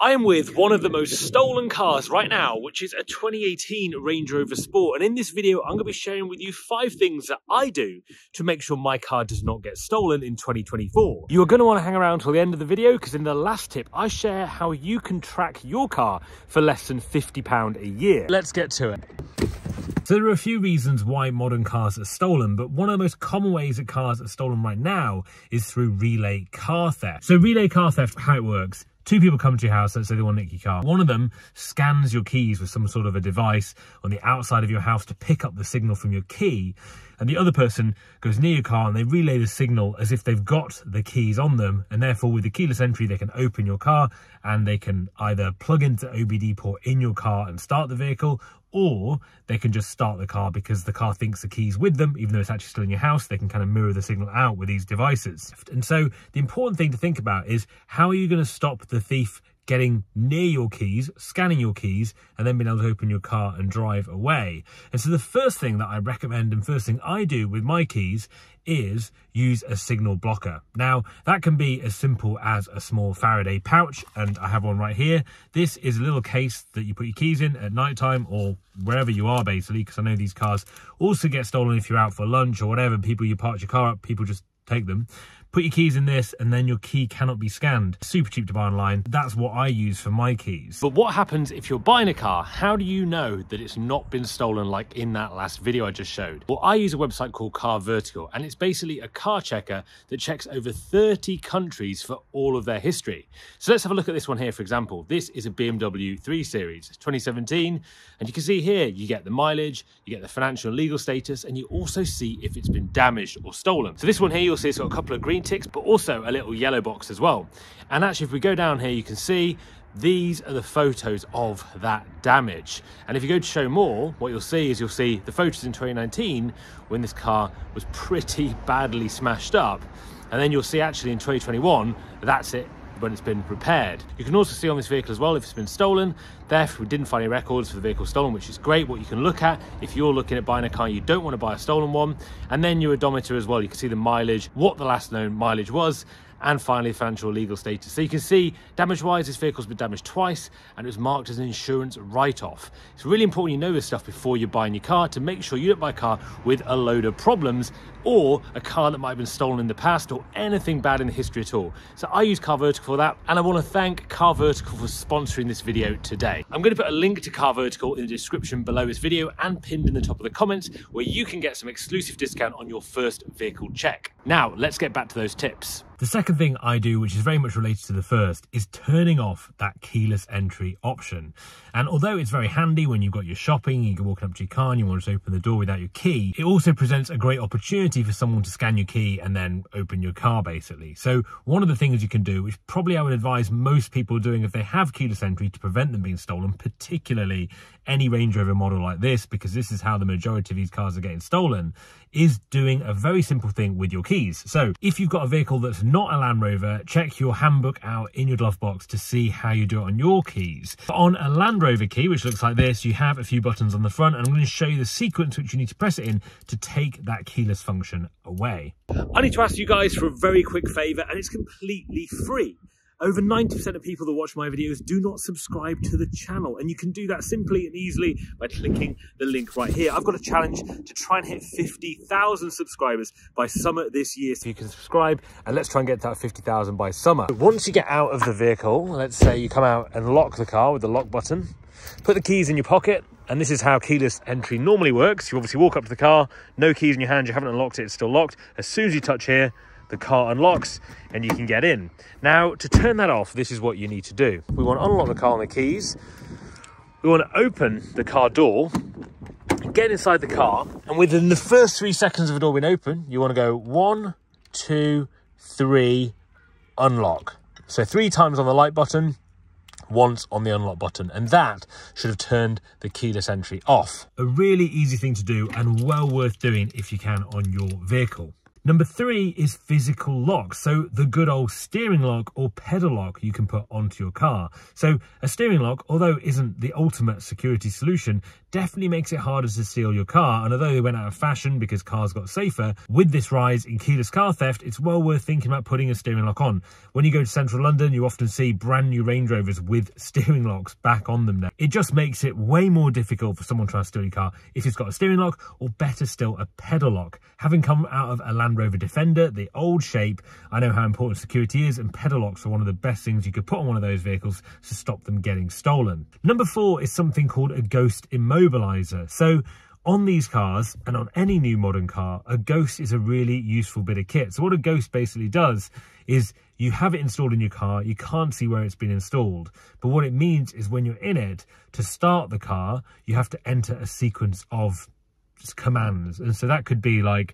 I am with one of the most stolen cars right now, which is a 2018 Range Rover Sport. And in this video, I'm going to be sharing with you 5 things that I do to make sure my car does not get stolen in 2024. You are going to want to hang around till the end of the video, because in the last tip, I share how you can track your car for less than £50 a year. Let's get to it. So there are a few reasons why modern cars are stolen, but one of the most common ways that cars are stolen right now is through relay car theft. So relay car theft, how it works: 2 people come to your house, let's say they want to nick your car. One of them scans your keys with some sort of a device on the outside of your house to pick up the signal from your key. And the other person goes near your car and they relay the signal as if they've got the keys on them. And therefore, with the keyless entry, they can open your car and they can either plug into OBD port in your car and start the vehicle, or they can just start the car because the car thinks the key's with them, even though it's actually still in your house. They can kind of mirror the signal out with these devices. And so the important thing to think about is, how are you going to stop the thief getting near your keys, scanning your keys, and then being able to open your car and drive away? And so the first thing that I recommend, and first thing I do with my keys, is use a signal blocker. Now, that can be as simple as a small Faraday pouch, and I have one right here. This is a little case that you put your keys in at night time or wherever you are, basically, because I know these cars also get stolen if you're out for lunch or whatever. People, you park your car up, people just take them. Put your keys in this, and then your key cannot be scanned. Super cheap to buy online. That's what I use for my keys. But what happens if you're buying a car? How do you know that it's not been stolen, like in that last video I just showed? Well, I use a website called Car Vertical, and it's basically a car checker that checks over 30 countries for all of their history. So let's have a look at this one here, for example. This is a BMW 3 Series, it's 2017, and you can see here, you get the mileage, you get the financial and legal status, and you also see if it's been damaged or stolen. So this one here, you'll see it's got a couple of green ticks, but also a little yellow box as well. And actually, if we go down here, you can see these are the photos of that damage. And if you go to show more, what you'll see is you'll see the photos in 2019 when this car was pretty badly smashed up. And then you'll see actually in 2021, that's it, when it's been repaired. You can also see on this vehicle as well if it's been stolen. Therefore, we didn't find any records for the vehicle stolen, which is great. What you can look at if you're looking at buying a car, you don't want to buy a stolen one. And then your odometer as well. You can see the mileage, what the last known mileage was, and finally financial legal status. So you can see damage wise, this vehicle's been damaged twice and it was marked as an insurance write-off. It's really important you know this stuff before you're buying your car, to make sure you don't buy a car with a load of problems or a car that might have been stolen in the past or anything bad in the history at all. So I use Car Vertical for that, and I want to thank Car Vertical for sponsoring this video today. I'm going to put a link to Car Vertical in the description below this video and pinned in the top of the comments, where you can get some exclusive discount on your first vehicle check. Now, let's get back to those tips. The second thing I do, which is very much related to the first, is turning off that keyless entry option. And although it's very handy when you've got your shopping, you're walking up to your car and you want to open the door without your key, it also presents a great opportunity for someone to scan your key and then open your car, basically. So one of the things you can do, which probably I would advise most people doing if they have keyless entry to prevent them being stolen, particularly any Range Rover model like this, because this is how the majority of these cars are getting stolen, is doing a very simple thing with your keys. So if you've got a vehicle that's not a Land Rover, check your handbook out in your glove box to see how you do it on your keys. On a Land Rover key, which looks like this, you have a few buttons on the front, and I'm going to show you the sequence which you need to press it in to take that keyless function away. I need to ask you guys for a very quick favour, and it's completely free. Over 90% of people that watch my videos do not subscribe to the channel, and you can do that simply and easily by clicking the link right here. I've got a challenge to try and hit 50,000 subscribers by summer this year, so you can subscribe and let's try and get to that 50,000 by summer. Once you get out of the vehicle, let's say you come out and lock the car with the lock button, put the keys in your pocket, and this is how keyless entry normally works. You obviously walk up to the car, no keys in your hand, you haven't unlocked it, it's still locked. As soon as you touch here, the car unlocks and you can get in. Now, to turn that off, this is what you need to do. We want to unlock the car on the keys. We want to open the car door, get inside the car, and within the first 3 seconds of the door being open, you want to go 1, 2, 3, unlock. So 3 times on the light button, once on the unlock button, and that should have turned the keyless entry off. A really easy thing to do and well worth doing if you can on your vehicle. Number 3 is physical lock. So the good old steering lock or pedal lock you can put onto your car. So a steering lock, although isn't the ultimate security solution, definitely makes it harder to steal your car. And although they went out of fashion because cars got safer, with this rise in keyless car theft, it's well worth thinking about putting a steering lock on. When you go to central London, you often see brand new Range Rovers with steering locks back on them now. It just makes it way more difficult for someone trying to steal your car if it's got a steering lock, or better still, a pedal lock. Having come out of a Land Rover Defender, the old shape, I know how important security is, and pedal locks are one of the best things you could put on one of those vehicles to stop them getting stolen. Number 4 is something called a ghost immobiliser. So on these cars, and on any new modern car, a ghost is a really useful bit of kit. So what a ghost basically does is you have it installed in your car, you can't see where it's been installed. But what it means is when you're in it, to start the car, you have to enter a sequence of commands. And so that could be like,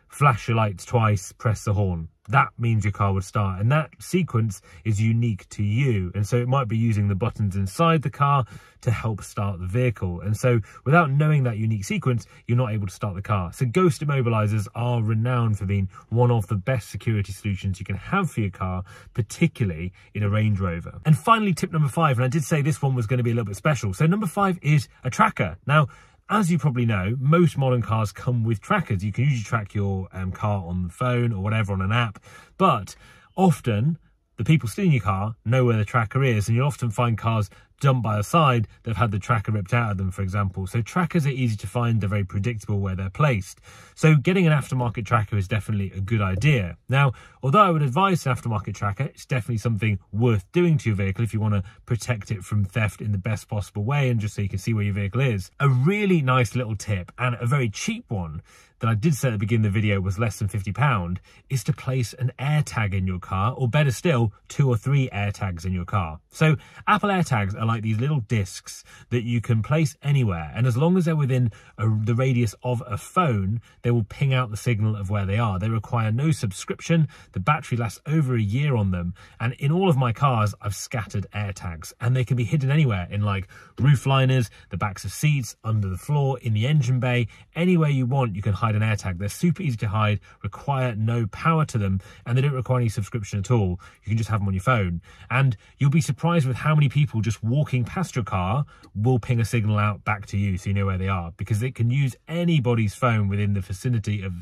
flash your lights twice, press the horn. That means your car would start, and that sequence is unique to you. And so it might be using the buttons inside the car to help start the vehicle. And so without knowing that unique sequence, you're not able to start the car. So ghost immobilisers are renowned for being one of the best security solutions you can have for your car, particularly in a Range Rover. And finally, tip number 5, and I did say this one was going to be a little bit special. So number 5 is a tracker. Now, as you probably know, most modern cars come with trackers. You can usually track your car on the phone or whatever on an app, but often the people stealing your car know where the tracker is, and you'll often find cars dumped by the side that have had the tracker ripped out of them, for example. So trackers are easy to find, they're very predictable where they're placed. So getting an aftermarket tracker is definitely a good idea. Now, although I would advise an aftermarket tracker, it's definitely something worth doing to your vehicle if you want to protect it from theft in the best possible way, and just so you can see where your vehicle is. A really nice little tip, and a very cheap one, that I did say at the beginning of the video was less than £50, is to place an AirTag in your car, or better still, 2 or 3 AirTags in your car. So Apple AirTags are like these little discs that you can place anywhere, and as long as they're within the radius of a phone, they will ping out the signal of where they are. They require no subscription, the battery lasts over a year on them, and in all of my cars I've scattered AirTags, and they can be hidden anywhere, in like roof liners, the backs of seats, under the floor, in the engine bay, anywhere you want you can hide an AirTag. They're super easy to hide, require no power to them, and they don't require any subscription at all. You can just have them on your phone, and you'll be surprised with how many people just walking past your car will ping a signal out back to you so you know where they are, because it can use anybody's phone within the vicinity of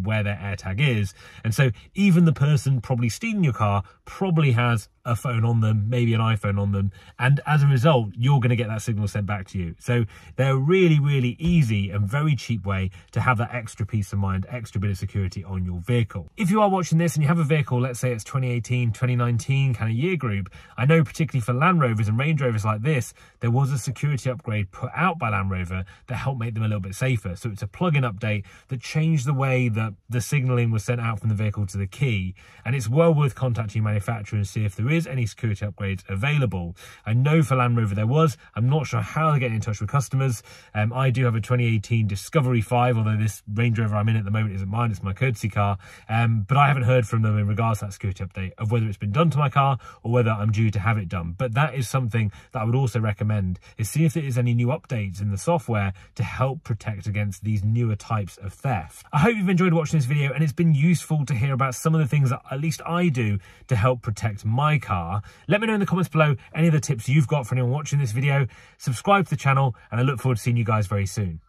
where their AirTag is. And so even the person probably stealing your car probably has a phone on them, maybe an iPhone on them, and as a result you're going to get that signal sent back to you. So they're a really, really easy and very cheap way to have that extra peace of mind, extra bit of security on your vehicle. If you are watching this and you have a vehicle, let's say it's 2018, 2019 kind of year group, I know particularly for Land Rovers and Range Rovers like this, there was a security upgrade put out by Land Rover that helped make them a little bit safer. So it's a plug-in update that changed the way that the signalling was sent out from the vehicle to the key, and it's well worth contacting your manufacturer and see if there is any security upgrades available. I know for Land Rover there was. I'm not sure how they're getting in touch with customers. I do have a 2018 Discovery 5, although this Range Rover I'm in at the moment isn't mine, it's my courtesy car, but I haven't heard from them in regards to that security update, of whether it's been done to my car or whether I'm due to have it done. But that is something that I would also recommend, is see if there is any new updates in the software to help protect against these newer types of theft. I hope you've enjoyed watching this video, and it's been useful to hear about some of the things that at least I do to help protect my car. Let me know in the comments below any of the tips you've got for anyone watching this video. Subscribe to the channel, and I look forward to seeing you guys very soon.